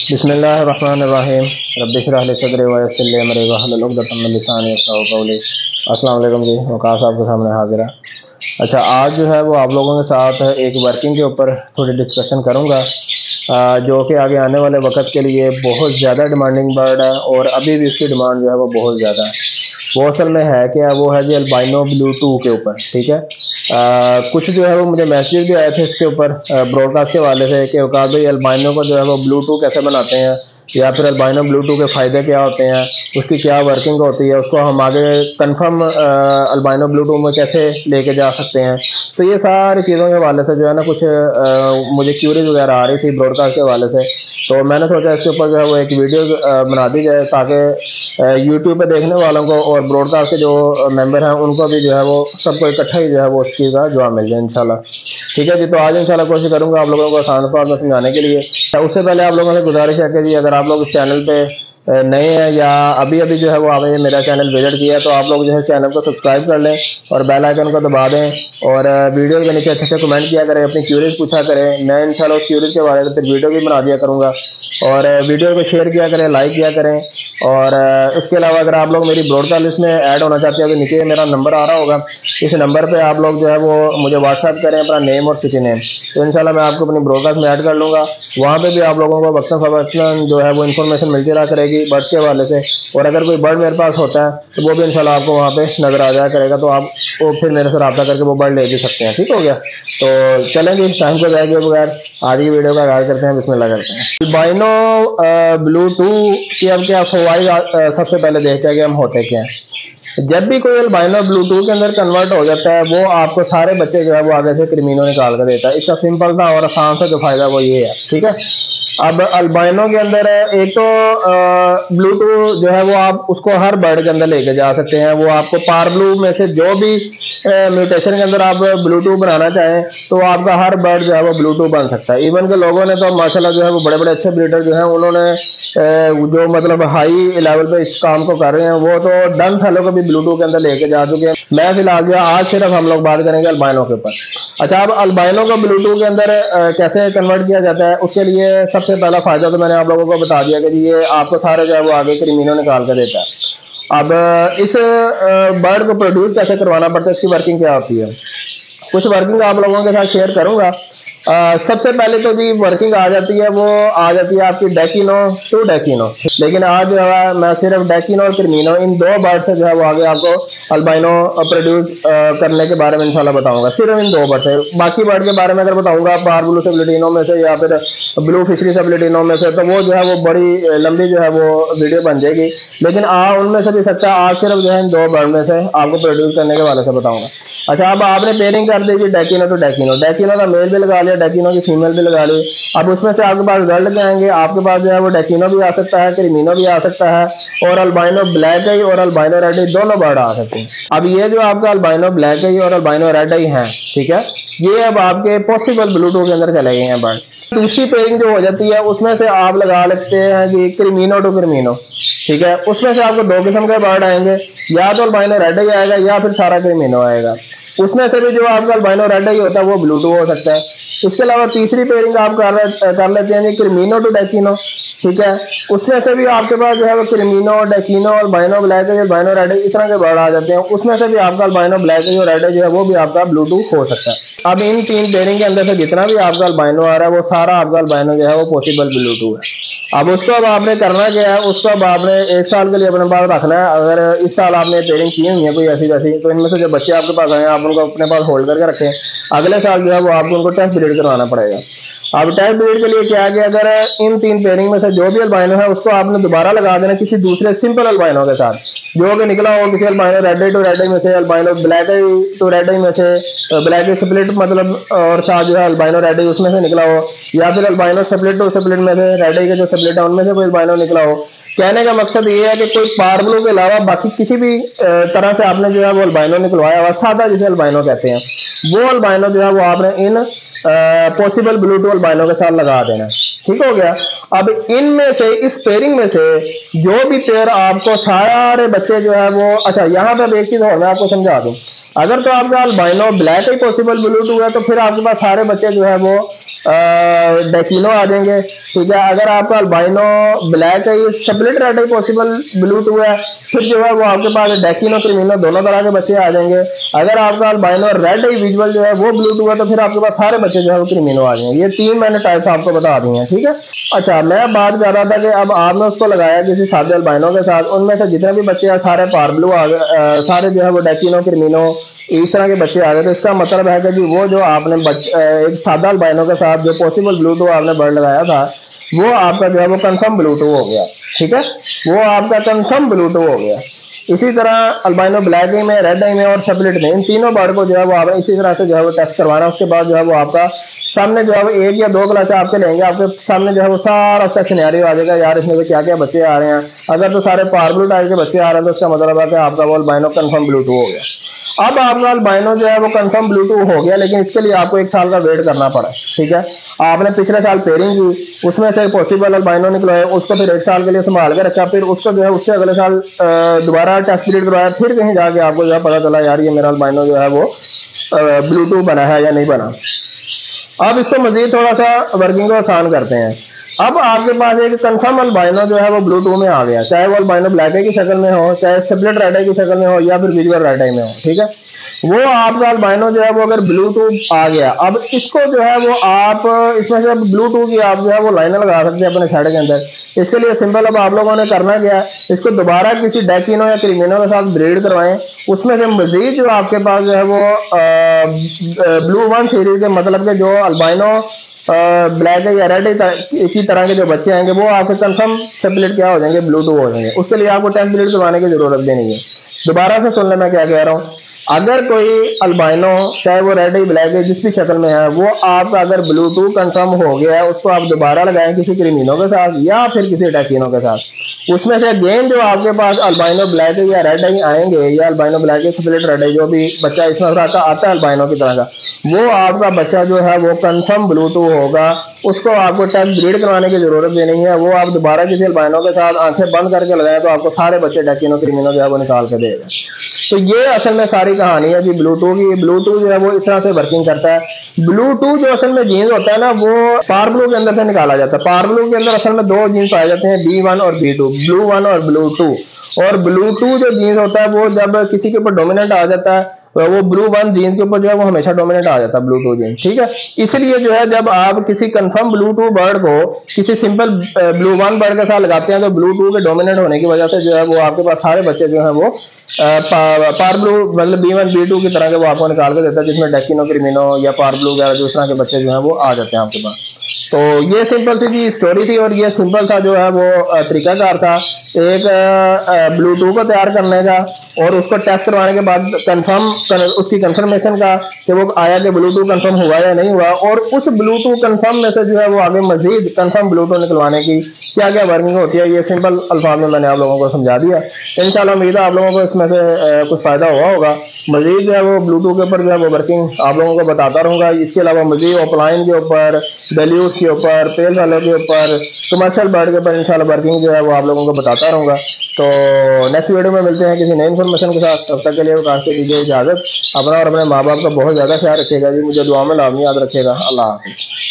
बिस्मिल्लाहिर्रहमानिर्रहीम रब्बि इश्रह ली सदरी व यस्सिर ली अमरी वहलुल उक़दतम मिन लिसानी यफ़क़हू क़ौली। अस्सलाम वालेकुम जी, वक़ास आपके सामने हाज़िर है। अच्छा, आज जो है वो आप लोगों के साथ एक वर्किंग के ऊपर थोड़ी डिस्कशन करूँगा, जो कि आगे आने वाले वक्त के लिए बहुत ज़्यादा डिमांडिंग बर्ड है और अभी भी उसकी डिमांड जो है वो बहुत ज़्यादा है। वो असल में है क्या, वो है जी अल्बाइनो ब्लू 2 के ऊपर। ठीक है, कुछ जो है वो मुझे मैसेज भी आए थे इसके ऊपर ब्रॉडकास्ट के वाले से कि वकास भाई अल्बाइनो को जो है वो ब्लू 2 कैसे बनाते हैं, या फिर अल्बाइनो ब्लू 2 के फ़ायदे क्या होते हैं, उसकी क्या वर्किंग होती है, उसको हम आगे कंफर्म अल्बाइनो ब्लू 2 में कैसे लेके जा सकते हैं। तो ये सारी चीज़ों के हवाले से जो है ना कुछ मुझे क्यूरीज वगैरह आ रही थी ब्रॉडकास्ट के हवाले से, तो मैंने सोचा इसके ऊपर जो है वो एक वीडियो बना दी जाए ताकि यूट्यूब पे देखने वालों को और ब्रॉडकास्ट के जो मेंबर हैं उनको भी जो है वो सबको इकट्ठा ही जो है वो उस चीज़ का जवाब मिल जाए इंशाल्लाह। ठीक है जी, तो आज इंशाल्लाह कोशिश करूंगा आप लोगों को आसान फॉर्म में समझाने के लिए। तो उससे पहले आप लोगों से गुजारिश है कि जी अगर आप लोग इस चैनल पे नए हैं या अभी अभी जो है वो आपने मेरा चैनल विजिट किया है, तो आप लोग जो है चैनल को सब्सक्राइब कर लें और बेल आइकन को दबा दें और वीडियो के नीचे अच्छे से कमेंट किया करें, अपनी क्यूरीज पूछा करें। मैं इंशाल्लाह उस क्यूरीज के बारे में फिर वीडियो भी बना दिया करूँगा और वीडियो को शेयर किया करें, लाइक किया करें। और इसके अलावा अगर आप लोग मेरी ब्रॉडकास्ट लिस्ट में ऐड होना चाहते हैं तो नीचे मेरा नंबर आ रहा होगा, इस नंबर पे आप लोग जो है वो मुझे व्हाट्सएप करें अपना नेम और सिटी नेम, तो इंशाल्लाह मैं आपको अपनी ब्रॉडकास्ट में ऐड कर लूँगा। वहाँ पे भी आप लोगों को वक्तन फ़वक्तन जो है वो इन्फॉर्मेशन मिलती रहा करेगी बर्ड के हवाले से, और अगर कोई बर्ड मेरे पास होता है तो वो भी इंशाल्लाह आपको वहाँ पे नज़र आ जाया करेगा, तो आप वो फिर मेरे से रब्ता करके वो बर्ड ले भी सकते हैं। ठीक हो गया, तो चलेंगे टाइम को जाएगी बगैर आज की वीडियो का आगाज़ करते हैं, बिस्मिल्लाह करते हैं। अल्बाइनो ब्लू 2 की अब क्या फ़वाइद सबसे पहले देखते हैं कि हम होते क्या हैं। जब भी कोई अल्बाइनो ब्लू 2 के अंदर कन्वर्ट हो जाता है वो आपको सारे बच्चे जो है वो आगे से क्रिमिनो निकाल कर देता है। इसका सिंपल सा और आसान सा जो फायदा वो ये है। ठीक है, अब अल्बाइनो के अंदर एक तो ब्लू 2 जो है वो आप उसको हर बर्ड के अंदर लेके जा सकते हैं। वो आपको पार ब्लू में से जो भी म्यूटेशन के अंदर आप ब्लू 2 बनाना चाहें तो आपका हर बर्ड जो है वो ब्लू 2 बन सकता है। इवन के लोगों ने तो माशाल्लाह जो है वो बड़े बड़े अच्छे ब्रीडर जो हैं उन्होंने जो मतलब हाई लेवल पे इस काम को कर रहे हैं वो तो डन फैलो को भी ब्लू 2 के अंदर लेके जा चुके हैं। मैं फिलहाल जो आज सिर्फ हम लोग बात करेंगे अल्बाइनो के ऊपर। अच्छा, अब अल्बाइनो को ब्लू 2 के अंदर कैसे कन्वर्ट किया जाता है, उसके लिए सबसे पहला फायदा तो मैंने आप लोगों को बता दिया कि ये आपको सारे जो है वो आगे क्रिमिनो निकाल कर देता है। अब इस बर्ड को प्रोड्यूस कैसे करवाना पड़ता है, इसकी वर्किंग क्या होती है, कुछ वर्किंग आप लोगों के साथ शेयर करूंगा। सबसे पहले तो जी वर्किंग आ जाती है, वो आ जाती है आपकी डेकिनो टू डेकिनो, लेकिन आज जो है मैं सिर्फ डेकिनो और क्रिमिनो इन दो बर्ड से जो है वो आगे आपको अल्बाइनो प्रोड्यूस करने के बारे में इंशाल्लाह बताऊंगा, सिर्फ इन दो बर्ड से। बाकी बर्ड के बारे में अगर बताऊंगा पार ब्लू सेबलेटिनो में से या फिर ब्लू फिशरी सेबलेटिनो में से, तो वो जो है वो बड़ी लंबी जो है वो वीडियो बन जाएगी, लेकिन उनमें से भी सकता है आज सिर्फ जो है इन दो बर्ड में से आपको प्रोड्यूस करने के बारे से बताऊंगा। अच्छा, अब आपने पेयरिंग कर दी जी डेकिनो टू डेकिनो, डेकिनो का मेल भी लगा लिया, डेकिनो की फीमेल भी लगा ली। अब उसमें से आपके पास रिजल्ट क्या आएंगे, आपके पास जो है वो डेकिनो भी आ सकता है, क्रिमिनो भी आ सकता है, और अल्बाइनो ब्लैक आई और अल्बाइनो रेड आई दोनों बर्ड आ सकते हैं। अब ये जो आपका अल्बाइनो ब्लैक आई और अल्बाइनो रेड आई है, ठीक है, ये अब आपके पॉसिबल ब्लू 2 के अंदर चले गए हैं बर्ड। दूसरी पेयरिंग जो हो जाती है उसमें से आप लगा लेते हैं कि क्रिमिनो टू क्रिमिनो, ठीक है, उसमें से आपको दो किस्म के बर्ड आएंगे, या तो अल्बाइनो रेड आई आएगा या फिर सारा क्रिमिनो आएगा। उसमें से भी जो आपका अल्बाइनो रेड आई होता है वो ब्लू 2 हो सकता है। इसके अलावा तीसरी पेयरिंग आप कर लेते हैं क्रिमिनो टू डेकिनो, ठीक है, उसमें से भी आपके पास जो है वो क्रिमिनो, डेकिनो, अल्बाइनो ब्लैक आई, अल्बाइनो रेड आई इस तरह के बर्ड आ जाते हैं। उसमें से भी आपका अल्बाइनो ब्लैक आई और रेड आई जो है वो भी आपका ब्लू 2 हो सकता है। अब इन तीन पेयरिंग के अंदर से जितना भी आपका अल्बाइनो आ रहा है वो सारा आपका अल्बाइनो जो है वो पॉसिबल ब्लू 2 है। अब उसको अब आपने करना क्या है, उसको अब आपने एक साल के लिए अपने पास रखना है। अगर इस साल आपने पेयरिंग की हुई है कोई ऐसी वैसी, तो इनमें से जो बच्चे आपके पास आए हैं आप उनको अपने पास होल्ड करके रखें। अगले साल जो है वो आपको उनको टेस्ट ब्रीड करवाना पड़ेगा। अब टेस्ट ब्रीड के लिए क्या है कि अगर इन तीन पेयरिंग में से जो भी अल्बाइनो है उसको आपने दोबारा लगा देना किसी दूसरे सिंपल अल्बाइनो के साथ, जो भी निकला हो किसी albino red eye to red eye में से, albino black eye to red eye में से, ब्लैक आई स्प्लिट मतलब और साथ जो है अल्बाइनो रेड आई उसमें से निकला हो, या फिर अल्बाइनो स्प्लिट टू स्प्लिट में से रेड आई के जो स्प्लिट है उनमें से कोई अल्बाइनो निकला हो। कहने का मकसद ये है कि कोई पार ब्लू के अलावा बाकी किसी भी तरह से आपने जो है वो अल्बाइनो निकलवाया हुआ सादा जिसे अल्बाइनो कहते हैं, वो अल्बाइनो जो है वो आपने इन पॉसिबल ब्लू 2 अल्बाइनो के साथ लगा देना। ठीक हो गया। अब इनमें से इस पेयरिंग में से जो भी पेयर आपको सारे बच्चे जो है वो, अच्छा यहाँ पे एक चीज और मैं आपको समझा दूं, अगर तो आपका अल्बाइनो ब्लैक ही पॉसिबल ब्लू 2 है तो फिर आपके पास सारे बच्चे जो है वो डेकिनो आ जाएंगे। ठीक है, अगर आपका अल्बाइनो ब्लैक है, ये स्प्लिट रेड है पॉसिबल ब्लू 2 है, फिर जो है वो आपके पास डेकिनो क्रिमिनो दोनों तरह के बच्चे आ जाएंगे। अगर आपका अल्बाइनो रेड है विजुअल जो है वो ब्लू 2 है, तो फिर आपके पास सारे बच्चे जो है वो क्रिमिनो आ जाएंगे। ये 3 मैंने टाइप्स आपको बता दी हैं। ठीक है, अच्छा मैं बात कर रहा था कि अब आपने उसको लगाया किसी सादे अल्बाइनो के साथ, उनमें से जितने भी बच्चे हैं सारे पार ब्लू आ गए, सारे जो है वो डेकिनो क्रिमिनो इस तरह के बच्चे आ गए। तो इसका मतलब है कि जी वो जो आपने एक सादा अल्बाइनो के साथ जो पॉसिबल ब्लू 2 आपने बर्ड लगाया था, वो आपका जो है वो कंफर्म ब्लू 2 हो गया। ठीक है, वो आपका कंफर्म ब्लू 2 हो गया। इसी तरह अल्बाइनो ब्लैक में, रेड में और स्प्लिट में, इन तीनों बर्ड को जो है वो आपने इसी तरह से जो है वो टेस्ट करवाना। उसके बाद जो है वो आपका सामने जो है वो 1 या 2 क्लास आपके लेंगे, आपके सामने जो है वो सारा उसका सिनेरियो आ जाएगा, यार इसमें क्या क्या बच्चे आ रहे हैं। अगर तो सारे पार ब्लू टाइप के बच्चे आ रहे हैं तो उसका मतलब है कि आपका वो अल्बाइनो कंफर्म ब्लू 2 हो गया। अब आपका अल्बाइनो जो है वो कंफर्म ब्लू 2 हो गया, लेकिन इसके लिए आपको 1 साल का वेट करना पड़ा। ठीक है, आपने पिछले साल पेयरिंग की, उसमें से पॉसिबल अल्बाइनो निकलवाए, उसको फिर 1 साल के लिए संभाल के रखा, फिर उसको जो है उससे अगले साल दोबारा टेस्ट पीरियड करवाया, फिर कहीं जाके आपको जो है पता चला यार ये मेरा अल्बाइनो जो है वो ब्लू 2 बना है या नहीं बना। अब इसको मजीद थोड़ा सा वर्किंग को आसान करते हैं। अब आपके पास एक कंफर्म अल्बाइनो जो है वो ब्लू 2 में आ गया, चाहे वो अल्बाइनो ब्लैक की शक्ल में हो, चाहे स्प्लिट रेड की शक्ल में हो, या फिर विजुअल रेड में हो। ठीक है, वो आपका अल्बाइनो जो है वो अगर ब्लू 2 आ गया, अब इसको जो है वो आप इसमें से ब्लू 2 की आप जो है वो लाइनें लगा सकते हैं अपने साइड के अंदर। इसके लिए सिंपल अब आप लोगों ने करना क्या है, इसको दोबारा किसी डेकिनो या क्रिमिनो के साथ ब्रीड करवाएं। उसमें से मजीद जो आपके पास जो है वो ब्लू 1 सीरीज के मतलब के जो अल्बाइनो ब्लैक या रेड की तरह के जो बच्चे आएंगे वो आपके कंफर्म स्प्लिट क्या हो जाएंगे, ब्लू 2 हो जाएंगे। उसके लिए आपको टेम्पलेट करवाने की जरूरत भी नहीं है। दोबारा से सुन ले मैं क्या कह रहा हूँ। अगर कोई अल्बाइनो चाहे वो रेड ही ब्लैक है जिस भी शक्ल में है, वो आपका अगर ब्लू 2 कंफर्म हो गया है, उसको आप दोबारा लगाएं किसी क्रिमिनो के साथ या फिर किसी डेकिनो के साथ। उसमें से अगेन जो आपके पास अल्बाइनो ब्लैक या रेड ही आएंगे, या अल्बाइनो ब्लैक स्प्लिट रेड जो भी बच्चा इसमें आता है अल्बाइनो की तरह का, वो आपका बच्चा जो है वो कंफर्म ब्लू 2 होगा। उसको आपको टेस्ट ब्रीड करवाने की जरूरत भी नहीं है। वो आप दोबारा किसी अल्बाइनो के साथ आंखें बंद करके लगाए तो आपको सारे बच्चे डेकिनो क्रिमिनो जो है वो निकाल के देगा। तो ये असल में सारी कहानी है जी ब्लू 2 की। ब्लू 2 जो है वो इस तरह से वर्किंग करता है। ब्लू 2 जो असल में जीन्स होता है ना, वो पार ब्लू के अंदर से निकाला जाता है। पार ब्लू के अंदर असल में 2 जीन्स पाए जाते हैं, B1 और B2, ब्लू 1 और ब्लू 2। और ब्लू 2 जो जीन्स होता है वो जब किसी के ऊपर डोमिनेंट आ जाता है, वो ब्लू 1 जीन्स के ऊपर जो है वो हमेशा डोमिनेंट आ जाता है ब्लू 2 जीन्स। ठीक है, इसलिए जो है जब आप किसी कंफर्म ब्लू 2 बर्ड को किसी सिंपल ब्लू 1 बर्ड के साथ लगाते हैं तो ब्लू 2 के डोमिनेंट होने की वजह से जो है वो आपके पास सारे बच्चे जो है वो पार ब्लू मतलब B1 B2 की तरह के वो आपको निकाल के देता है, जिसमें डेकिनो क्रिमिनो या पार ब्लू वगैरह जो इस तरह के बच्चे जो है वो आ जाते हैं आपके पास। तो ये सिंपल सी जी स्टोरी थी, और ये सिंपल सा जो है वो तरीकाकार था एक ब्लू 2 को तैयार करने का, और उसको टेस्ट करवाने के बाद उसकी कंफर्मेशन का कि वो आया कि ब्लू 2 कंफर्म हुआ या नहीं हुआ, और उस ब्लू 2 कंफर्म में से जो है वो आगे मजीद कंफर्म ब्लू 2 निकलवाने की क्या क्या वर्किंग होती है, ये सिंपल अल्फाज में मैंने आप लोगों को समझा दिया। इंशाल्लाह उम्मीद है आप लोगों को इसमें से कुछ फायदा हुआ होगा। मजीद जो है वो ब्लू 2 के ऊपर जो है वो वर्किंग आप लोगों को बताता रहूँगा। इसके अलावा मजीद ऑफलाइन के ऊपर, डेल्यूज के ऊपर, पेल वाले के ऊपर, कमर्शियल बर्ड के ऊपर इंशाल्लाह वर्किंग जो है वो आप लोगों को बताता रहूँगा। तो नेक्स्ट वीडियो में मिलते हैं किसी नई इन्फॉर्मेशन के साथ। तब तक के लिए वकास से दीजिए इजाज़त। अपना और अपने माँ बाप का बहुत ज़्यादा ख्याल रखिएगा जी। मुझे दुआ में लाजमी याद रखिएगा। अल्लाह हाफ़िज़।